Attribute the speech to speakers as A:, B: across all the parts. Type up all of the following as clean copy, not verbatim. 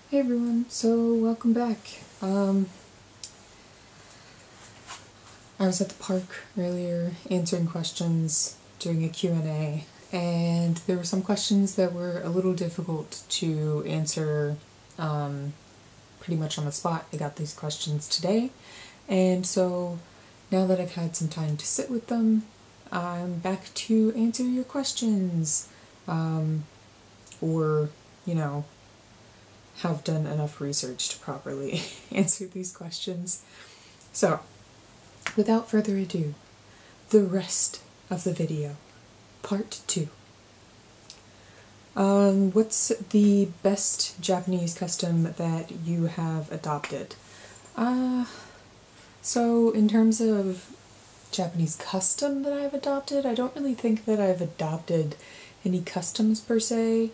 A: Hey everyone, so welcome back. I was at the park earlier answering questions, doing a Q&A, and there were some questions that were a little difficult to answer pretty much on the spot. I got these questions today, and so now that I've had some time to sit with them, I'm back to answer your questions, or, have done enough research to properly answer these questions. So, without further ado, the rest of the video, part 2. What's the best Japanese custom that you have adopted? So in terms of Japanese custom that I've adopted, I don't really think that I've adopted any customs per se.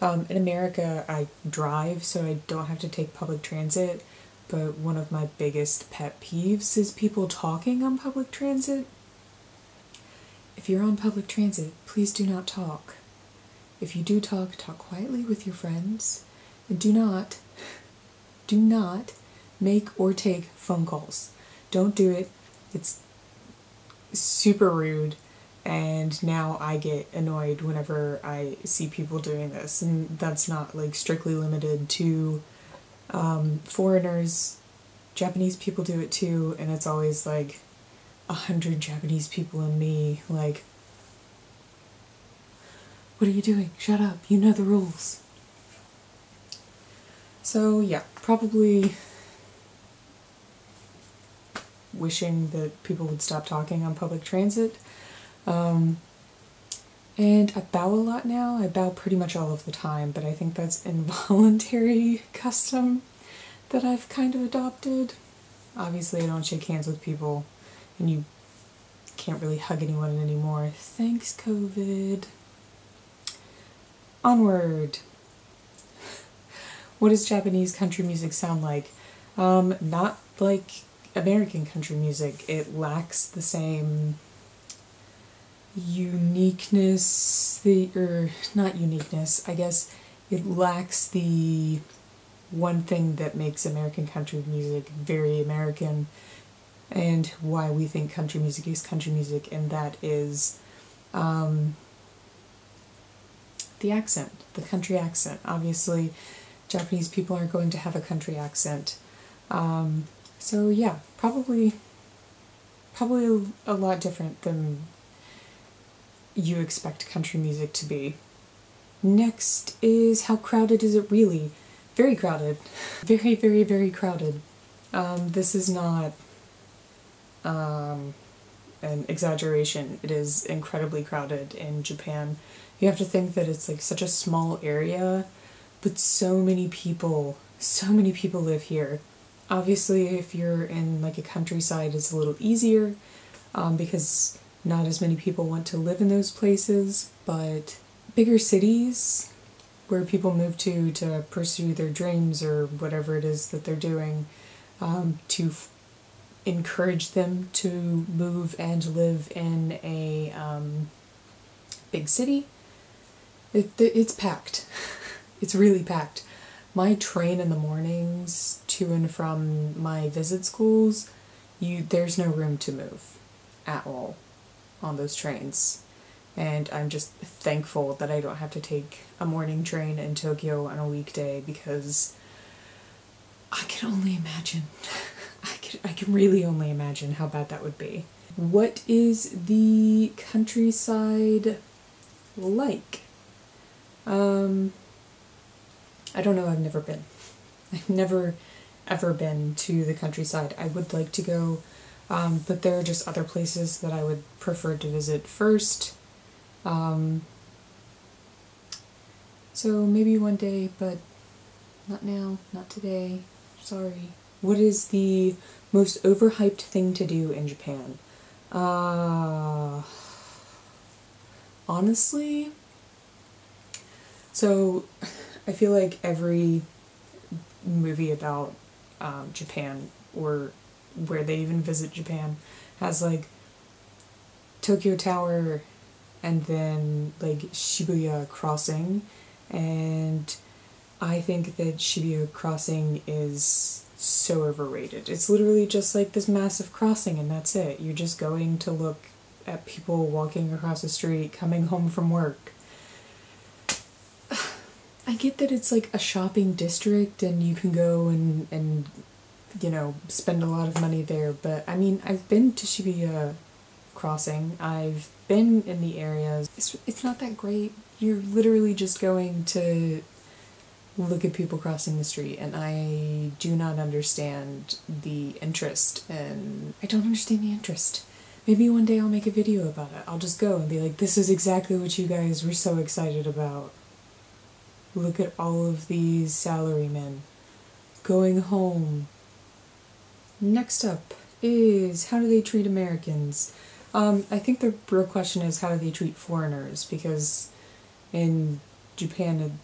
A: In America, I drive, so I don't have to take public transit, but one of my biggest pet peeves is people talking on public transit. If you're on public transit, please do not talk. If you do talk, talk quietly with your friends, and do not make or take phone calls. Don't do it. It's super rude. And now I get annoyed whenever I see people doing this, and that's not like strictly limited to foreigners. Japanese people do it too, and it's always like 100 Japanese people and me like, what are you doing? Shut up, you know the rules. So yeah, probably wishing that people would stop talking on public transit. And I bow a lot now. I bow pretty much all of the time, but I think that's involuntary custom that I've kind of adopted. Obviously, I don't shake hands with people, and you can't really hug anyone anymore. Thanks, COVID. Onward. What does Japanese country music sound like? Not like American country music. It lacks the same uniqueness, not uniqueness, I guess it lacks the one thing that makes American country music very American, and why we think country music is country music, and that is the accent, the country accent. Obviously, Japanese people aren't going to have a country accent. So yeah, probably a lot different than you expect country music to be. Next is, how crowded is it really? Very crowded. Very, very, very crowded. This is not an exaggeration. It is incredibly crowded in Japan. You have to think that it's like such a small area, but so many people live here. Obviously, if you're in like a countryside, it's a little easier, because not as many people want to live in those places, but bigger cities where people move to pursue their dreams or whatever it is that they're doing, to encourage them to move and live in a big city, it's packed. It's really packed. My train in the mornings to and from my visit schools, there's no room to move at all on those trains, and I'm just thankful that I don't have to take a morning train in Tokyo on a weekday, because I can only imagine. I can really only imagine how bad that would be. What is the countryside like? I don't know, I've never been. I've never ever been to the countryside. I would like to go, but there are just other places that I would prefer to visit first. So maybe one day, but not now, not today. Sorry. What is the most overhyped thing to do in Japan? Honestly, so I feel like every movie about Japan, or where they even visit Japan, has like Tokyo Tower and then like Shibuya Crossing, and I think that Shibuya Crossing is so overrated. It's literally just like this massive crossing and that's it. You're just going to look at people walking across the street, coming home from work. I get that it's like a shopping district and you can go and you know, spend a lot of money there, but I mean, I've been to Shibuya Crossing, I've been in the areas. It's not that great. You're literally just going to look at people crossing the street, and I do not understand the interest, and I don't understand the interest. Maybe one day I'll make a video about it. I'll just go and be like, this is exactly what you guys were so excited about. Look at all of these salarymen going home. Next up is, how do they treat Americans? I think the real question is, how do they treat foreigners? Because in Japan and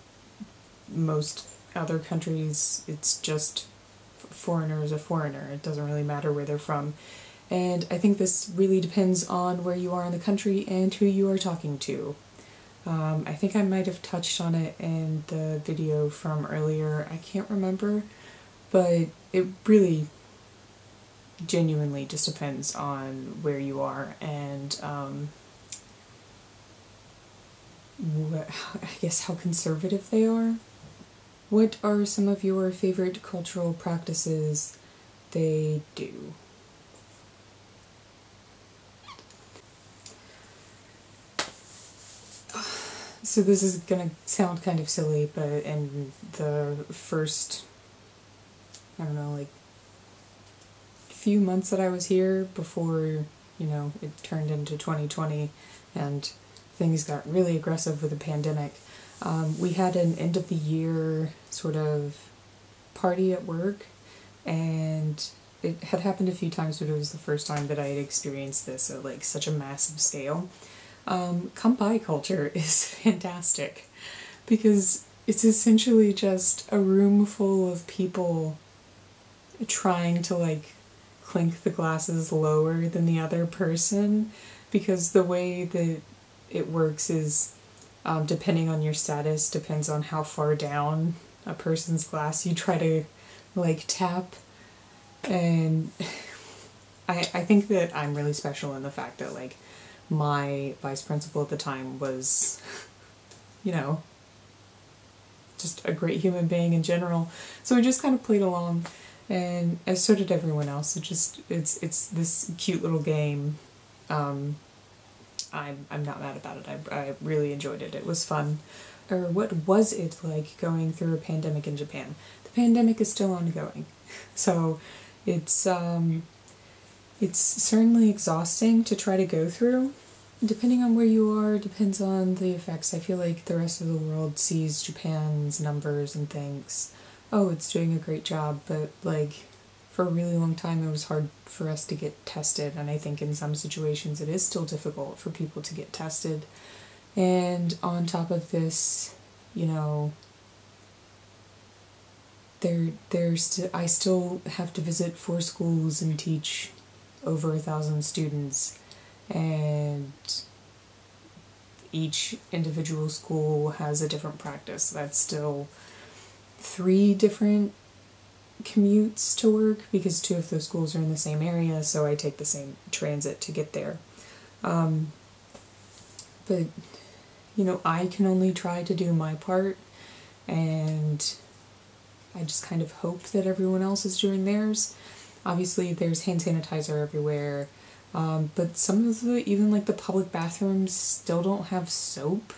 A: most other countries, it's just foreigner is a foreigner. It doesn't really matter where they're from. And I think this really depends on where you are in the country and who you are talking to. I think I might have touched on it in the video from earlier. I can't remember, but it really genuinely just depends on where you are and I guess how conservative they are. What are some of your favorite cultural practices they do? So this is gonna sound kind of silly, but in the first, I don't know, like few months that I was here before, you know, it turned into 2020 and things got really aggressive with the pandemic, we had an end of the year sort of party at work, and it had happened a few times, but it was the first time that I had experienced this at like such a massive scale. Kampai culture is fantastic because it's essentially just a room full of people trying to like clink the glasses lower than the other person, because the way that it works is depending on your status, depends on how far down a person's glass you try to like tap. And I think that I'm really special in the fact that like my vice principal at the time was, you know, just a great human being in general. So I just kind of played along, and as so did everyone else. It's this cute little game. I'm not mad about it. I really enjoyed it. It was fun. Or what was it like going through a pandemic in Japan? The pandemic is still ongoing, so it's certainly exhausting to try to go through. Depending on where you are, depends on the effects. I feel like the rest of the world sees Japan's numbers and thinks, oh, it's doing a great job, but like for a really long time it was hard for us to get tested, and I think in some situations it is still difficult for people to get tested. And on top of this, you know, I still have to visit 4 schools and teach over 1,000 students, and each individual school has a different practice. That's still 3 different commutes to work, because 2 of those schools are in the same area, so I take the same transit to get there. But, you know, I can only try to do my part, and I just kind of hope that everyone else is doing theirs. Obviously, there's hand sanitizer everywhere, but some of even like the public bathrooms still don't have soap,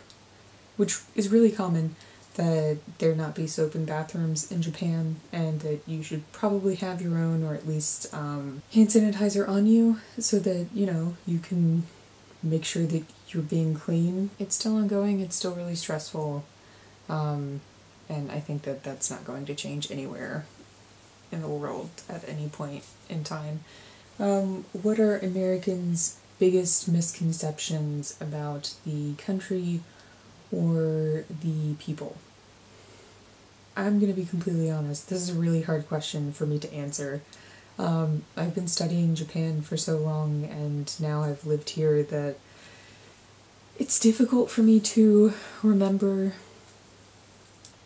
A: which is really common, that there not be soap in bathrooms in Japan, and that you should probably have your own, or at least hand sanitizer on you, so that, you know, you can make sure that you're being clean. It's still ongoing, it's still really stressful, and I think that that's not going to change anywhere in the world at any point in time. What are Americans' biggest misconceptions about the country or the people? I'm gonna be completely honest, this is a really hard question for me to answer. I've been studying Japan for so long, and now I've lived here, that it's difficult for me to remember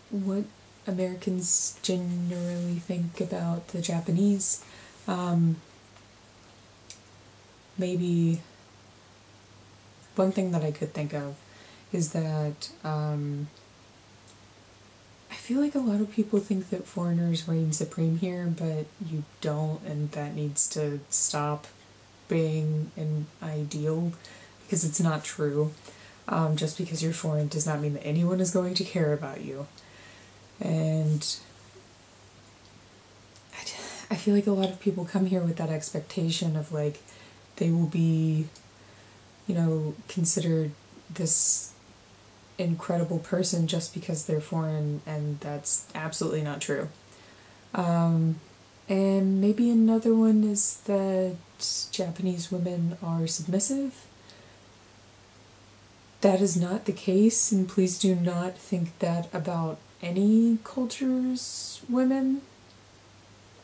A: what Americans generally think about the Japanese. Maybe one thing that I could think of is that I feel like a lot of people think that foreigners reign supreme here, but you don't, and that needs to stop being an ideal, because it's not true. Just because you're foreign does not mean that anyone is going to care about you. And I feel like a lot of people come here with that expectation of like they will be, considered this incredible person just because they're foreign, and that's absolutely not true. And maybe another one is that Japanese women are submissive. That is not the case, and please do not think that about any culture's women.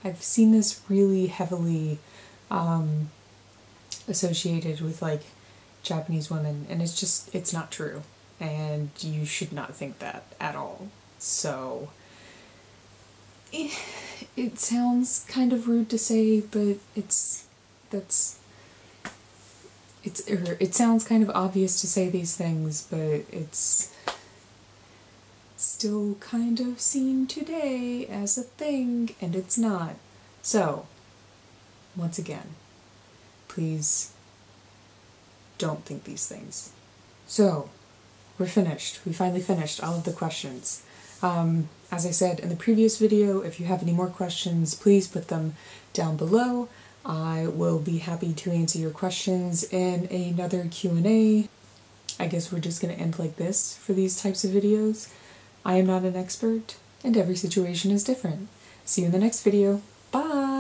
A: I've seen this really heavily associated with like Japanese women, and it's not true, and you should not think that at all. So it sounds kind of rude to say, but it sounds kind of obvious to say these things, but it's still kind of seen today as a thing, and it's not. So, once again, please don't think these things. So, we're finished. We finally finished all of the questions. As I said in the previous video, if you have any more questions, please put them down below. I will be happy to answer your questions in another Q&A. I guess we're just going to end like this for these types of videos. I am not an expert, and every situation is different. See you in the next video. Bye!